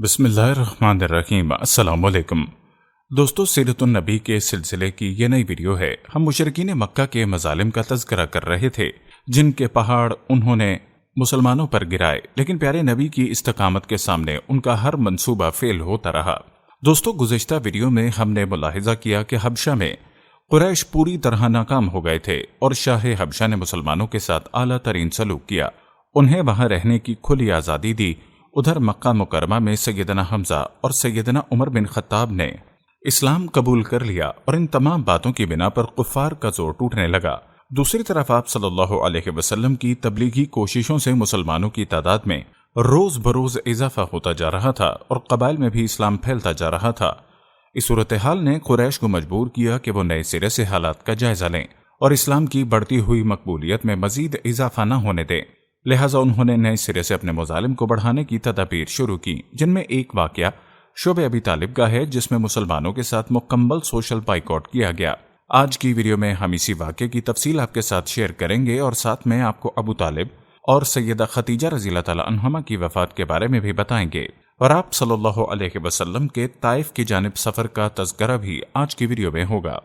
بسم اللہ الرحمن الرحیم۔ السلام علیکم دوستو، سیرت النبی کے سلسلے کی یہ نئی ویڈیو ہے۔ ہم مشرکین مکہ کے مظالم کا تذکرہ کر رہے تھے جن کے پہاڑ انہوں نے مسلمانوں پر گرائے، لیکن پیارے نبی کی استقامت کے سامنے ان کا ہر منصوبہ فیل ہوتا رہا۔ دوستو، گزشتہ ویڈیو میں ہم نے ملاحظہ کیا کہ حبشہ میں قریش پوری طرح ناکام ہو گئے تھے اور شاہ حبشہ نے مسلمانوں کے ساتھ اعلیٰ ترین سلوک کیا، انہیں وہاں رہنے کی کھلی آزادی دی۔ ادھر مکہ مکرمہ میں سیدنا حمزہ اور سیدنا عمر بن خطاب نے اسلام قبول کر لیا اور ان تمام باتوں کی بنا پر کفار کا زور ٹوٹنے لگا۔ دوسری طرف آپ صلی اللہ علیہ وسلم کی تبلیغی کوششوں سے مسلمانوں کی تعداد میں روز بروز اضافہ ہوتا جا رہا تھا اور قبائل میں بھی اسلام پھیلتا جا رہا تھا۔ اس صورتحال نے قریش کو مجبور کیا کہ وہ نئے سرے سے حالات کا جائزہ لیں اور اسلام کی بڑھتی ہوئی مقبولیت میں مزید اضافہ نہ ہونے دیں۔ لہٰذا انہوں نے نئے سرے سے اپنے مظالم کو بڑھانے کی تدابیر شروع کی، جن میں ایک واقعہ شعب ابی طالب کا ہے، جس میں مسلمانوں کے ساتھ مکمل سوشل بائیکاٹ کیا گیا۔ آج کی ویڈیو میں ہم اسی واقعے کی تفصیل آپ کے ساتھ شیئر کریں گے اور ساتھ میں آپ کو ابو طالب اور سیدہ خدیجہ رضی اللہ تعالی عنہما کی وفات کے بارے میں بھی بتائیں گے، اور آپ صلی اللہ علیہ وسلم کے طائف کی جانب سفر کا تذکرہ بھی آج کی ویڈیو میں ہوگا۔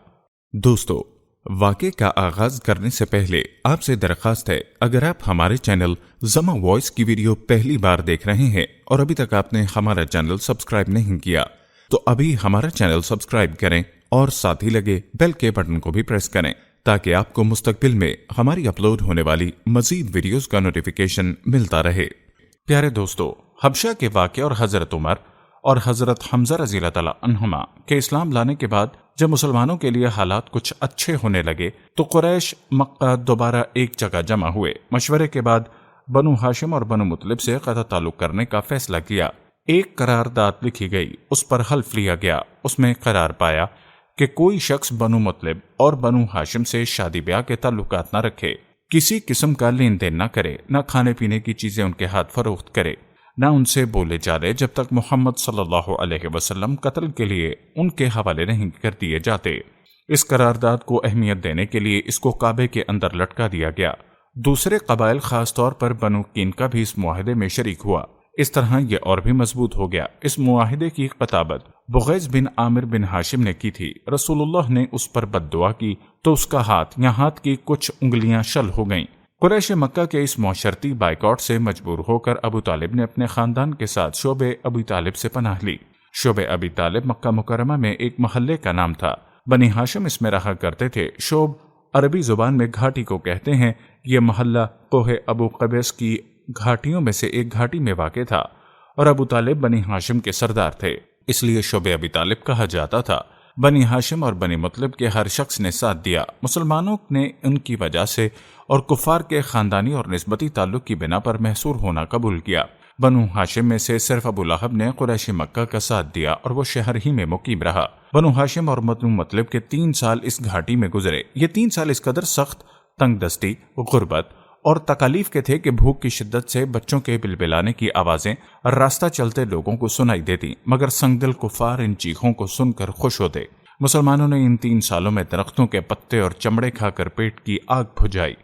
دوستو، واقعے کا آغاز کرنے سے پہلے آپ سے درخواست ہے، اگر آپ ہمارے چینل زما وائس کی ویڈیو پہلی بار دیکھ رہے ہیں اور ابھی تک آپ نے ہمارا چینل سبسکرائب نہیں کیا تو ابھی ہمارا چینل سبسکرائب کریں اور ساتھ ہی لگے بیل کے بٹن کو بھی پریس کریں تاکہ آپ کو مستقبل میں ہماری اپلوڈ ہونے والی مزید ویڈیوز کا نوٹیفیکیشن ملتا رہے۔ پیارے دوستو، حبشہ کے واقعے اور حضرت عمر اور حضرت حمزہ رضی اللہ تعالی عنہما کے اسلام لانے کے بعد جب مسلمانوں کے لیے حالات کچھ اچھے ہونے لگے تو قریش مکہ دوبارہ ایک جگہ جمع ہوئے۔ مشورے کے بعد بنو ہاشم اور بنو مطلب سے قطع تعلق کرنے کا فیصلہ کیا۔ ایک قرارداد لکھی گئی، اس پر حلف لیا گیا۔ اس میں قرار پایا کہ کوئی شخص بنو مطلب اور بنو ہاشم سے شادی بیاہ کے تعلقات نہ رکھے، کسی قسم کا لین دین نہ کرے، نہ کھانے پینے کی چیزیں ان کے ہاتھ فروخت کرے، نہ ان سے بولے چالے جب تک محمد صلی اللہ علیہ وسلم قتل کے لیے ان کے حوالے نہیں کر دیے جاتے۔ اس قرارداد کو اہمیت دینے کے لیے اس کو کعبے کے اندر لٹکا دیا گیا۔ دوسرے قبائل خاص طور پر بنو قینقاع بھی اس معاہدے میں شریک ہوا۔ اس طرح یہ اور بھی مضبوط ہو گیا۔ اس معاہدے کی کتابت بغیظ بن عامر بن ہاشم نے کی تھی۔ رسول اللہ نے اس پر بد دعا کی تو اس کا ہاتھ یا ہاتھ کی کچھ انگلیاں شل ہو گئیں۔ قریش مکہ کے اس معاشرتی بائیکاٹ سے مجبور ہو کر ابو طالب نے اپنے خاندان کے ساتھ شعب ابی طالب سے پناہ لی۔ شعب ابی طالب مکہ مکرمہ میں ایک محلے کا نام تھا۔ بنی ہاشم اس میں رہا کرتے تھے۔ شعب عربی زبان میں گھاٹی کو کہتے ہیں۔ یہ محلہ کوہ ابو قبیس کی گھاٹیوں میں سے ایک گھاٹی میں واقع تھا اور ابو طالب بنی ہاشم کے سردار تھے، اس لیے شعب ابی طالب کہا جاتا تھا۔ بنی ہاشم اور بنی مطلب کے ہر شخص نے ساتھ دیا۔ مسلمانوں نے ان کی وجہ سے اور کفار کے خاندانی اور نسبتی تعلق کی بنا پر محصور ہونا قبول کیا۔ بنو ہاشم میں سے صرف ابو لہب نے قریش مکہ کا ساتھ دیا اور وہ شہر ہی میں مقیم رہا۔ بنو ہاشم اور بنو مطلب کے 3 سال اس گھاٹی میں گزرے۔ یہ 3 سال اس قدر سخت، تنگ دستی، غربت اور تکالیف کے تھے کہ بھوک کی شدت سے بچوں کے بلبلانے کی آوازیں راستہ چلتے لوگوں کو سنائی دیتی، مگر سنگدل کفار ان چیخوں کو سن کر خوش ہوتے۔ مسلمانوں نے ان 3 سالوں میں درختوں کے پتے اور چمڑے کھا کر پیٹ کی آگ بجھائی۔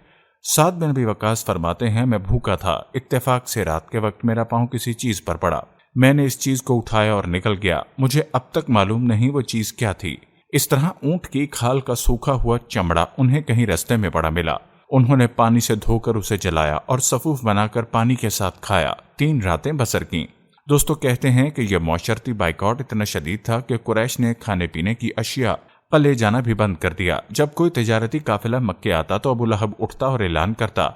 سعد بن ابی وقاص فرماتے ہیں، میں بھوکا تھا، اتفاق سے رات کے وقت میرا پاؤں کسی چیز پر پڑا، میں نے اس چیز کو اٹھایا اور نکل گیا، مجھے اب تک معلوم نہیں وہ چیز کیا تھی۔ اس طرح اونٹ کی کھال کا سوکھا ہوا چمڑا انہیں کہیں رستے میں پڑا ملا۔ انہوں نے پانی سے دھو کر اسے جلایا اور صفوف بنا کر پانی کے ساتھ کھایا، 3 راتیں بسر کیں۔ دوستو، کہتے ہیں کہ یہ معاشرتی بائیکاٹ اتنا شدید تھا کہ قریش نے کھانے پینے کی اشیاء کا لے جانا بھی بند کر دیا۔ جب کوئی تجارتی قافلہ مکے آتا تو ابو لہب اٹھتا اور اعلان کرتا،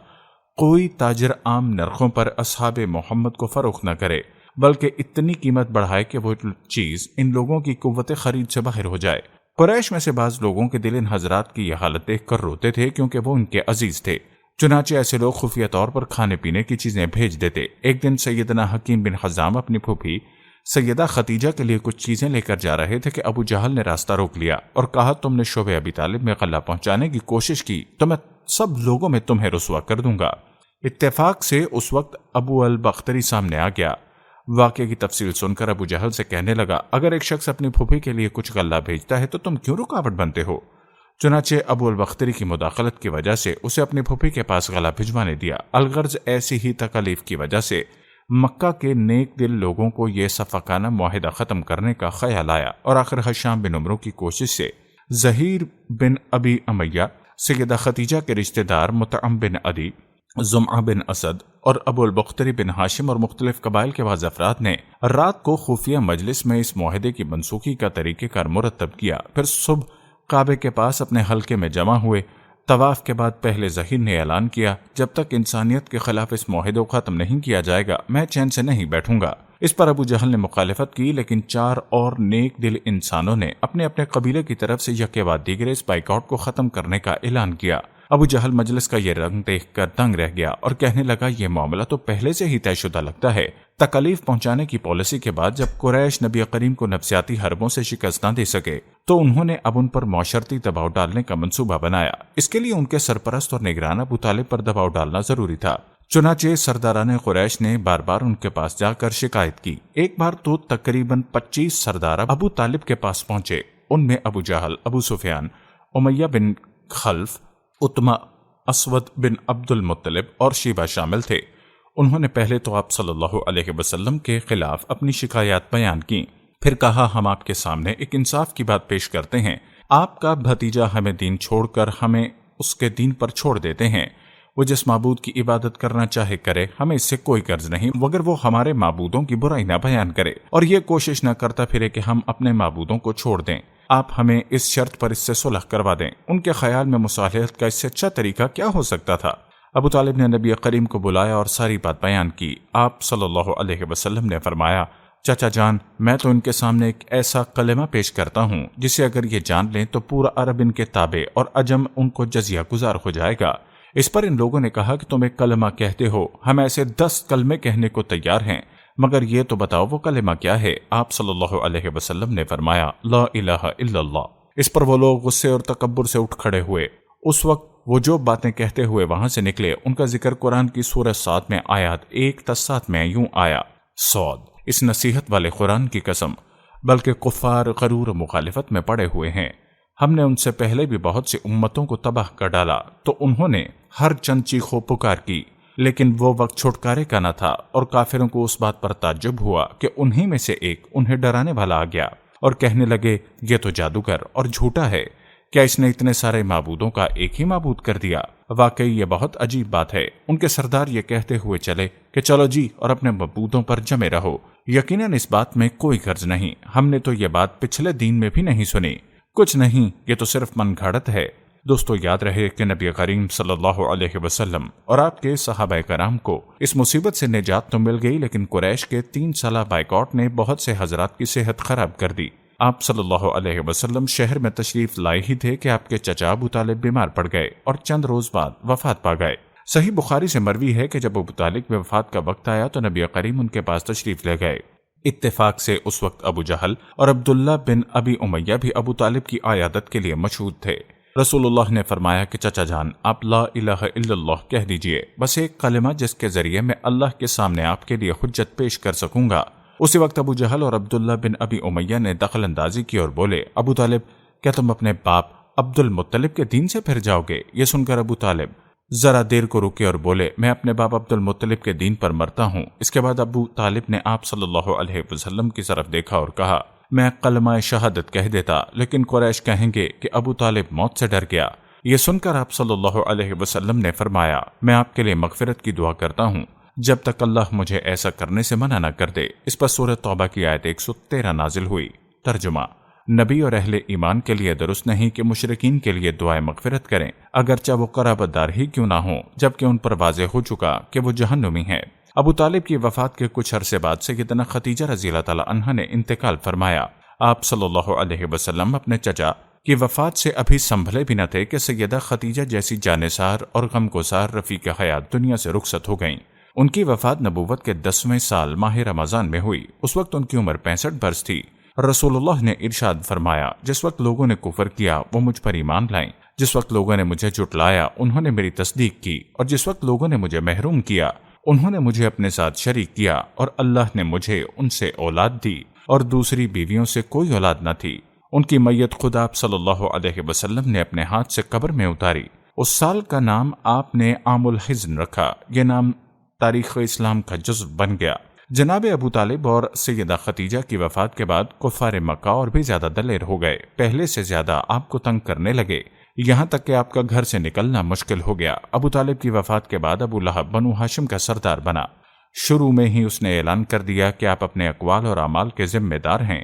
کوئی تاجر عام نرخوں پر اصحاب محمد کو فروخت نہ کرے، بلکہ اتنی قیمت بڑھائے کہ وہ چیز ان لوگوں کی قوت خرید سے باہر ہو جائے۔ قریش میں سے بعض لوگوں کے دل ان حضرات کی یہ حالت دیکھ کر روتے تھے، کیونکہ وہ ان کے عزیز تھے۔ چنانچہ ایسے لوگ خفیہ طور پر کھانے پینے کی چیزیں بھیج دیتے۔ ایک دن سیدنا حکیم بن حزام اپنی پھوپھی سیدہ خدیجہ کے لیے کچھ چیزیں لے کر جا رہے تھے کہ ابو جہل نے راستہ روک لیا اور کہا، تم نے شعب ابی طالب میں غلہ پہنچانے کی کوشش کی تو میں سب لوگوں میں تمہیں رسوا کر دوں گا۔ اتفاق سے اس وقت ابو البختری سامنے آ گیا۔ واقعے کی تفصیل سن کر ابو جہل سے کہنے لگا، اگر ایک شخص اپنی پھوپھی کے لیے کچھ غلہ بھیجتا ہے تو تم کیوں رکاوٹ بنتے ہو؟ چنانچہ ابو البختری کی مداخلت کی وجہ سے اسے اپنی پھوپھی کے پاس غلہ بھجوانے دیا۔ الغرض ایسی ہی تکالیف کی وجہ سے مکہ کے نیک دل لوگوں کو یہ صفقانہ معاہدہ ختم کرنے کا خیال آیا اور آخر حشام بن عمرو کی کوشش سے ظہیر بن ابی امیہ، سیدہ خدیجہ کے رشتہ دار مطعم بن عدی، زمعہ بن اسد اور ابو البختری بن ہاشم اور مختلف قبائل کے بعض افراد نے رات کو خفیہ مجلس میں اس معاہدے کی منسوخی کا طریقہ کار مرتب کیا۔ پھر صبح کعبے کے پاس اپنے حلقے میں جمع ہوئے۔ طواف کے بعد پہلے ظہیر نے اعلان کیا، جب تک انسانیت کے خلاف اس معاہدے کو ختم نہیں کیا جائے گا میں چین سے نہیں بیٹھوں گا۔ اس پر ابو جہل نے مخالفت کی، لیکن 4 اور نیک دل انسانوں نے اپنے اپنے قبیلے کی طرف سے یکے بعد دیگرے اس بائیکاٹ کو ختم کرنے کا اعلان کیا۔ ابو جہل مجلس کا یہ رنگ دیکھ کر دنگ رہ گیا اور کہنے لگا یہ معاملہ تو پہلے سے ہی طے شدہ لگتا ہے۔ تکالیف پہنچانے کی پالیسی کے بعد جب قریش نبی کریم کو نفسیاتی حربوں سے شکست نہ دے سکے تو انہوں نے اب ان پر معاشرتی دباؤ ڈالنے کا منصوبہ بنایا۔ اس کے لیے ان کے سرپرست اور نگران ابو طالب پر دباؤ ڈالنا ضروری تھا۔ چنانچہ سرداران قریش نے بار بار ان کے پاس جا کر شکایت کی۔ ایک بار تو تقریباً 25 سردار ابو طالب کے پاس پہنچے۔ ان میں ابو جہل، ابو سفیان، امیہ بن خلف، اتمہ، اسود بن عبد المطلب اور شیبہ شامل تھے۔ انہوں نے پہلے تو آپ صلی اللہ علیہ وسلم کے خلاف اپنی شکایات بیان کی، پھر کہا ہم آپ کے سامنے ایک انصاف کی بات پیش کرتے ہیں۔ آپ کا بھتیجا ہمیں دین چھوڑ کر ہمیں اس کے دین پر چھوڑ دیتے ہیں۔ وہ جس معبود کی عبادت کرنا چاہے کرے، ہمیں اس سے کوئی قرض نہیں مگر وہ ہمارے معبودوں کی برائی نہ بیان کرے اور یہ کوشش نہ کرتا پھرے کہ ہم اپنے معبودوں کو چھوڑ دیں۔ آپ ہمیں اس شرط پر اس سے صلح کروا دیں۔ ان کے خیال میں مصالحت کا اس سے اچھا طریقہ کیا ہو سکتا تھا؟ ابو طالب نے نبی کریم کو بلایا اور ساری بات بیان کی۔ آپ صلی اللہ علیہ وسلم نے فرمایا، چچا جان، میں تو ان کے سامنے ایک ایسا کلمہ پیش کرتا ہوں جسے اگر یہ جان لیں تو پورا عرب ان کے تابع اور عجم ان کو جزیہ گزار ہو جائے گا۔ اس پر ان لوگوں نے کہا کہ تم ایک کلمہ کہتے ہو، ہم ایسے 10 کلمے کہنے کو تیار ہیں، مگر یہ تو بتاؤ وہ کلمہ کیا ہے؟ آپ صلی اللہ علیہ وسلم نے فرمایا، لا الہ الا اللہ۔ اس پر وہ لوگ غصے اور تکبر سے اٹھ کھڑے ہوئے۔ اس وقت وہ جو باتیں کہتے ہوئے وہاں سے نکلے ان کا ذکر قرآن کی سورہ 7 میں آیات 1-7 میں یوں آیا، صاد، اس نصیحت والے قرآن کی قسم، بلکہ کفار غرور و مخالفت میں پڑے ہوئے ہیں۔ ہم نے ان سے پہلے بھی بہت سی امتوں کو تباہ کر ڈالا تو انہوں نے ہر چند چیخ و پکار کی، لیکن وہ وقت چھٹکارے کا نہ تھا اور کافروں کو اس بات پر تعجب ہوا کہ انہی میں سے ایک انہیں ڈرانے والا آ گیا اور کہنے لگے یہ تو جادوگر اور جھوٹا ہے، کیا اس نے اتنے سارے معبودوں کا ایک ہی معبود کر دیا؟ واقعی یہ بہت عجیب بات ہے۔ ان کے سردار یہ کہتے ہوئے چلے کہ چلو جی اور اپنے معبودوں پر جمے رہو، یقیناً اس بات میں کوئی غرض نہیں، ہم نے تو یہ بات پچھلے دین میں بھی نہیں سنی، کچھ نہیں، یہ تو صرف من گھڑت ہے۔ دوستو یاد رہے کہ نبی کریم صلی اللہ علیہ وسلم اور آپ کے صحابہ کرام کو اس مصیبت سے نجات تو مل گئی، لیکن قریش کے 3 سالہ بائیکاٹ نے بہت سے حضرات کی صحت خراب کر دی۔ آپ صلی اللہ علیہ وسلم شہر میں تشریف لائے ہی تھے کہ آپ کے چچا ابو طالب بیمار پڑ گئے اور چند روز بعد وفات پا گئے۔ صحیح بخاری سے مروی ہے کہ جب ابو طالب میں وفات کا وقت آیا تو نبی کریم ان کے پاس تشریف لے گئے۔ اتفاق سے اس وقت ابو جہل اور عبداللہ بن ابی امیہ بھی ابو طالب کی عیادت کے لیے مشہود تھے۔ رسول اللہ نے فرمایا کہ چچا جان، آپ لا الہ الا اللہ کہہ دیجئے، بس ایک کلمہ جس کے ذریعے میں اللہ کے سامنے آپ کے لیے حجت پیش کر سکوں گا۔ اسی وقت ابو جہل اور عبداللہ بن ابی امیہ نے دخل اندازی کی اور بولے، ابو طالب، کیا تم اپنے باپ عبد المطلب کے دین سے پھر جاؤ گے؟ یہ سن کر ابو طالب ذرا دیر کو رکے اور بولے، میں اپنے باپ عبد المطلب کے دین پر مرتا ہوں۔ اس کے بعد ابو طالب نے آپ صلی اللہ علیہ وسلم کی طرف دیکھا اور کہا، میں کلمہ شہادت کہہ دیتا، لیکن قریش کہیں گے کہ ابو طالب موت سے ڈر گیا۔ یہ سن کر آپ صلی اللہ علیہ وسلم نے فرمایا، میں آپ کے لیے مغفرت کی دعا کرتا ہوں جب تک اللہ مجھے ایسا کرنے سے منع نہ کر دے۔ اس پر سورہ توبہ کی آیت 113 نازل ہوئی۔ ترجمہ: نبی اور اہل ایمان کے لیے درست نہیں کہ مشرکین کے لیے دعائیں مغفرت کریں، اگرچہ وہ قرابت دار ہی کیوں نہ ہوں، جبکہ ان پر واضح ہو چکا کہ وہ جہنمی ہیں۔ ابو طالب کی وفات کے کچھ عرصے بعد سیدنا خدیجہ رضی اللہ تعالی عنہا نے انتقال فرمایا۔ آپ صلی اللہ علیہ وسلم اپنے چچا کی وفات سے ابھی سنبھلے بھی نہ تھے کہ سیدہ خدیجہ جیسی جانثار اور غمگسار رفیق حیات دنیا سے رخصت ہو گئیں۔ ان کی وفات نبوت کے 10ویں سال ماہ رمضان میں ہوئی۔ اس وقت ان کی عمر 65 برس تھی۔ رسول اللہ نے ارشاد فرمایا، جس وقت لوگوں نے کفر کیا وہ مجھ پر ایمان لائیں، جس وقت لوگوں نے مجھے جھٹلایا انہوں نے میری تصدیق کی، اور جس وقت لوگوں نے مجھے محروم کیا انہوں نے مجھے اپنے ساتھ شریک کیا، اور اللہ نے مجھے ان سے اولاد دی اور دوسری بیویوں سے کوئی اولاد نہ تھی۔ ان کی میت خود آپ صلی اللہ علیہ وسلم نے اپنے ہاتھ سے قبر میں اتاری۔ اس سال کا نام آپ نے عام الحزن رکھا۔ یہ نام تاریخ اسلام کا جزو بن گیا۔ جناب ابو طالب اور سیدہ خدیجہ کی وفات کے بعد کفار مکہ اور بھی زیادہ دلیر ہو گئے، پہلے سے زیادہ آپ کو تنگ کرنے لگے، یہاں تک کہ آپ کا گھر سے نکلنا مشکل ہو گیا۔ ابو طالب کی وفات کے بعد ابو لہب بنو ہاشم کا سردار بنا۔ شروع میں ہی اس نے اعلان کر دیا کہ آپ اپنے اقوال اور اعمال کے ذمہ دار ہیں۔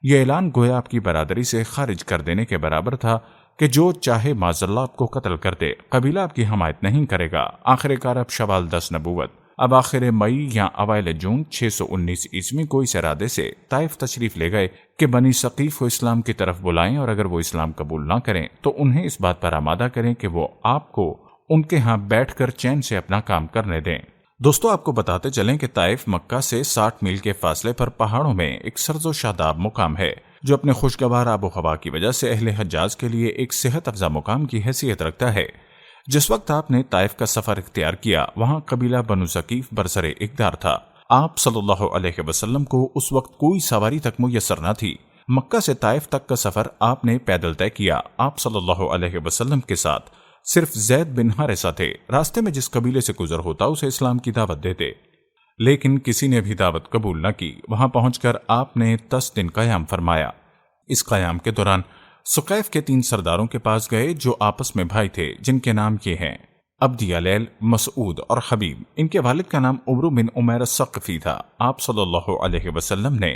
یہ اعلان گویا آپ کی برادری سے خارج کر دینے کے برابر تھا کہ جو چاہے معاذ اللہ آپ کو قتل کر دے، قبیلہ آپ کی حمایت نہیں کرے گا۔ آخر کار اب شوال 10 نبوت، اب آخر مئی یا اوائل جون 619 عیسوی کو اس ارادے سے طائف تشریف لے گئے کہ بنی ثقیف کو اسلام کی طرف بلائیں، اور اگر وہ اسلام قبول نہ کریں تو انہیں اس بات پر آمادہ کریں کہ وہ آپ کو ان کے ہاں بیٹھ کر چین سے اپنا کام کرنے دیں۔ دوستو، آپ کو بتاتے چلیں کہ طائف مکہ سے 60 میل کے فاصلے پر پہاڑوں میں ایک سرز و شاداب مقام ہے، جو اپنے خوشگوار آب و ہوا کی وجہ سے اہل حجاز کے لیے ایک صحت افزا مقام کی حیثیت رکھتا ہے۔ جس وقت آپ نے طائف کا سفر اختیار کیا، وہاں قبیلہ بنو ثقیف برسر اقدار تھا۔ آپ صلی اللہ علیہ وسلم کو اس وقت کوئی سواری تک میسر نہ تھی۔ مکہ سے طائف تک کا سفر آپ نے پیدل طے کیا۔ آپ صلی اللہ علیہ وسلم کے ساتھ صرف زید بن حارثہ تھے۔ راستے میں جس قبیلے سے گزر ہوتا اسے اسلام کی دعوت دیتے، لیکن کسی نے بھی دعوت قبول نہ کی۔ وہاں پہنچ کر آپ نے 10 دن قیام فرمایا۔ اس قیام کے دوران ثقیف کے 3 سرداروں کے پاس گئے جو آپس میں بھائی تھے، جن کے نام یہ ہیں عبد یلیل، مسعود اور حبیب۔ ان کے والد کا نام عمرو بن عمیر الثقفی تھا۔ آپ صلی اللہ علیہ وسلم نے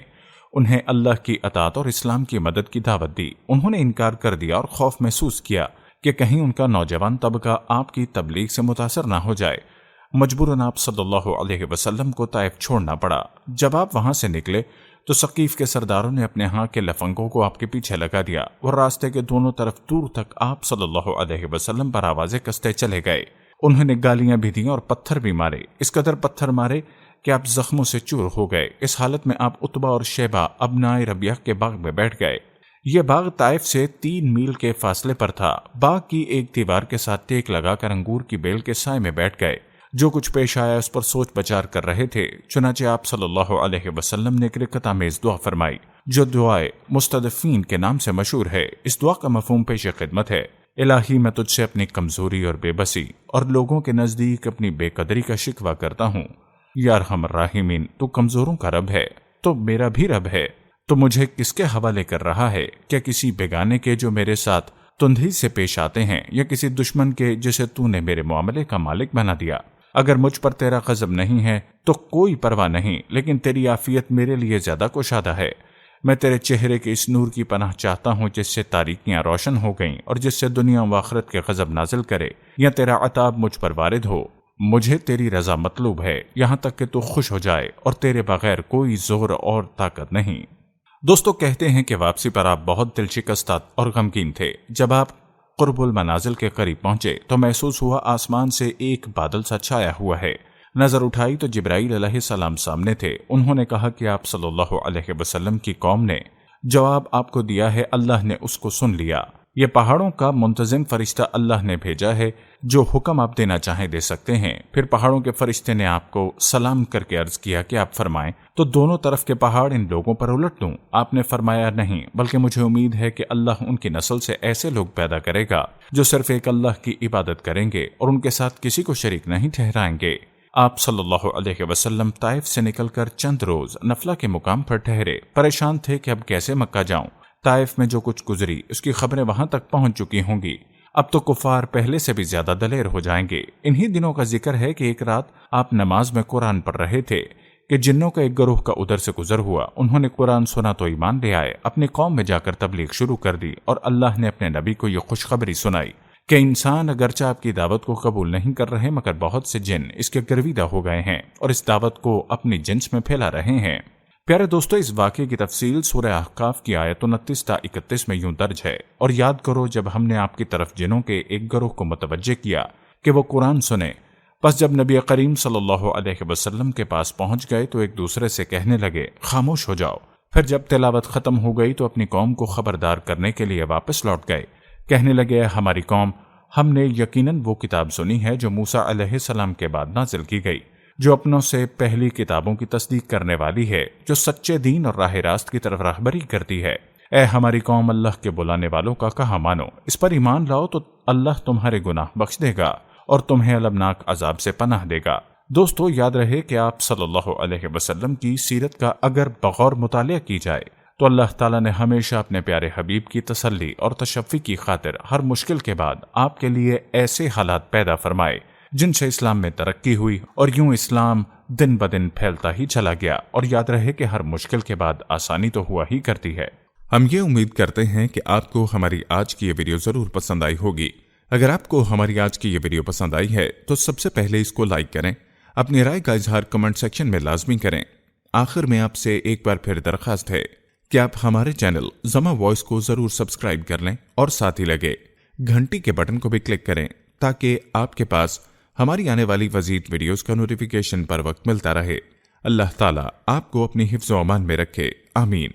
انہیں اللہ کی اطاعت اور اسلام کی مدد کی دعوت دی۔ انہوں نے انکار کر دیا اور خوف محسوس کیا کہ کہیں ان کا نوجوان طبقہ آپ کی تبلیغ سے متاثر نہ ہو جائے۔ مجبوراً آپ صلی اللہ علیہ وسلم کو طائف چھوڑنا پڑا۔ جب آپ وہاں سے نکلے تو ثقیف کے سرداروں نے اپنے ہاں کے لفنگوں کو آپ کے پیچھے لگا دیا، اور راستے کے دونوں طرف دور تک آپ صلی اللہ علیہ وسلم پر آوازیں کستے چلے گئے۔ انہوں نے گالیاں بھی دیں اور پتھر بھی مارے، اس قدر پتھر مارے کہ آپ زخموں سے چور ہو گئے۔ اس حالت میں آپ عتبہ اور شیبہ ابنائے ربیعہ کے باغ میں بیٹھ گئے۔ یہ باغ طائف سے 3 میل کے فاصلے پر تھا۔ باغ کی ایک دیوار کے ساتھ ٹیک لگا کر انگور کی بیل کے سائے میں بیٹھ گئے۔ جو کچھ پیش آیا اس پر سوچ بچار کر رہے تھے۔ چنانچہ آپ صلی اللہ علیہ وسلم نے ایک رکعت آمیز دعا فرمائی، جو دعائے مستضعفین کے نام سے مشہور ہے۔ اس دعا کا مفہوم پیش خدمت ہے: الہی، میں تجھ سے اپنی کمزوری اور بے بسی اور لوگوں کے نزدیک اپنی بے قدری کا شکوہ کرتا ہوں۔ یا ارحم الراحمین، تو کمزوروں کا رب ہے تو میرا بھی رب ہے۔ تو مجھے کس کے حوالے کر رہا ہے؟ کیا کسی بیگانے کے جو میرے ساتھ تندھی سے پیش آتے ہیں، یا کسی دشمن کے جسے تو نے میرے معاملے کا مالک بنا دیا؟ اگر مجھ پر تیرا غضب نہیں ہے تو کوئی پرواہ نہیں، لیکن تیری عافیت میرے لیے زیادہ کشادہ ہے۔ میں تیرے چہرے کے اس نور کی پناہ چاہتا ہوں جس سے تاریکیاں روشن ہو گئیں اور جس سے دنیا و آخرت کے غضب نازل کرے، یا تیرا عطاب مجھ پر وارد ہو۔ مجھے تیری رضا مطلوب ہے، یہاں تک کہ تو خوش ہو جائے، اور تیرے بغیر کوئی زور اور طاقت نہیں۔ دوستو، کہتے ہیں کہ واپسی پر آپ بہت دل شکستہ اور غمگین تھے۔ جب آپ قرب المنازل کے قریب پہنچے تو محسوس ہوا آسمان سے ایک بادل سا چھایا ہوا ہے۔ نظر اٹھائی تو جبرائیل علیہ السلام سامنے تھے۔ انہوں نے کہا کہ آپ صلی اللہ علیہ وسلم کی قوم نے جواب آپ کو دیا ہے، اللہ نے اس کو سن لیا۔ یہ پہاڑوں کا منتظم فرشتہ اللہ نے بھیجا ہے، جو حکم آپ دینا چاہیں دے سکتے ہیں۔ پھر پہاڑوں کے فرشتے نے آپ کو سلام کر کے عرض کیا کہ آپ فرمائیں تو دونوں طرف کے پہاڑ ان لوگوں پر الٹ دوں؟ آپ نے فرمایا نہیں، بلکہ مجھے امید ہے کہ اللہ ان کی نسل سے ایسے لوگ پیدا کرے گا جو صرف ایک اللہ کی عبادت کریں گے اور ان کے ساتھ کسی کو شریک نہیں ٹھہرائیں گے۔ آپ صلی اللہ علیہ وسلم طائف سے نکل کر چند روز نفلہ کے مقام پر ٹھہرے۔ پریشان تھے کہ اب کیسے مکہ جاؤں۔ طائف میں جو کچھ گزری اس کی خبریں وہاں تک پہنچ چکی ہوں گی۔ اب تو کفار پہلے سے بھی زیادہ دلیر ہو جائیں گے۔ انہی دنوں کا ذکر ہے کہ ایک رات آپ نماز میں قرآن پڑھ رہے تھے کہ جنوں کا ایک گروہ کا ادھر سے گزر ہوا۔ انہوں نے قرآن سنا تو ایمان لے آئے، اپنی قوم میں جا کر تبلیغ شروع کر دی، اور اللہ نے اپنے نبی کو یہ خوشخبری سنائی کہ انسان اگرچہ آپ کی دعوت کو قبول نہیں کر رہے، مگر بہت سے جن اس کے گرویدہ ہو گئے ہیں اور اس دعوت کو اپنی جنس میں پھیلا رہے ہیں۔ پیارے دوستو، اس واقعے کی تفصیل سورہ احقاف کی آیت 29 تا 31 میں یوں درج ہے: اور یاد کرو جب ہم نے آپ کی طرف جنوں کے ایک گروہ کو متوجہ کیا کہ وہ قرآن سنے، پس جب نبی کریم صلی اللہ علیہ وسلم کے پاس پہنچ گئے تو ایک دوسرے سے کہنے لگے خاموش ہو جاؤ۔ پھر جب تلاوت ختم ہو گئی تو اپنی قوم کو خبردار کرنے کے لیے واپس لوٹ گئے۔ کہنے لگے ہماری قوم، ہم نے یقیناً وہ کتاب سنی ہے جو موسیٰ علیہ السلام کے بعد نازل کی گئی، جو اپنوں سے پہلی کتابوں کی تصدیق کرنے والی ہے، جو سچے دین اور راہ راست کی طرف راہبری کرتی ہے۔ اے ہماری قوم، اللہ کے بلانے والوں کا کہا مانو، اس پر ایمان لاؤ تو اللہ تمہارے گناہ بخش دے گا اور تمہیں المناک عذاب سے پناہ دے گا۔ دوستو یاد رہے کہ آپ صلی اللہ علیہ وسلم کی سیرت کا اگر بغور مطالعہ کی جائے تو اللہ تعالیٰ نے ہمیشہ اپنے پیارے حبیب کی تسلی اور تشفی کی خاطر ہر مشکل کے بعد آپ کے لیے ایسے حالات پیدا فرمائے جن سے اسلام میں ترقی ہوئی، اور یوں اسلام دن بدن پھیلتا ہی چلا گیا۔ اور یاد رہے کہ ہر مشکل کے بعد آسانی تو ہوا ہی کرتی ہے۔ ہم یہ امید کرتے ہیں کہ آپ کو ہماری آج کی یہ ویڈیو ضرور پسند آئی ہوگی۔ اگر آپ کو ہماری آج کی یہ ویڈیو پسند آئی ہے تو سب سے پہلے اس کو لائک کریں، اپنی رائے کا اظہار کمنٹ سیکشن میں لازمی کریں۔ آخر میں آپ سے ایک بار پھر درخواست ہے کہ آپ ہمارے چینل زما وائس کو ضرور سبسکرائب کر لیں، اور ساتھ ہی لگے گھنٹی کے بٹن کو بھی کلک کریں تاکہ آپ کے پاس ہماری آنے والی مزید ویڈیوز کا نوٹیفیکیشن پر وقت ملتا رہے۔ اللہ تعالیٰ آپ کو اپنی حفظ و امان میں رکھے، آمین۔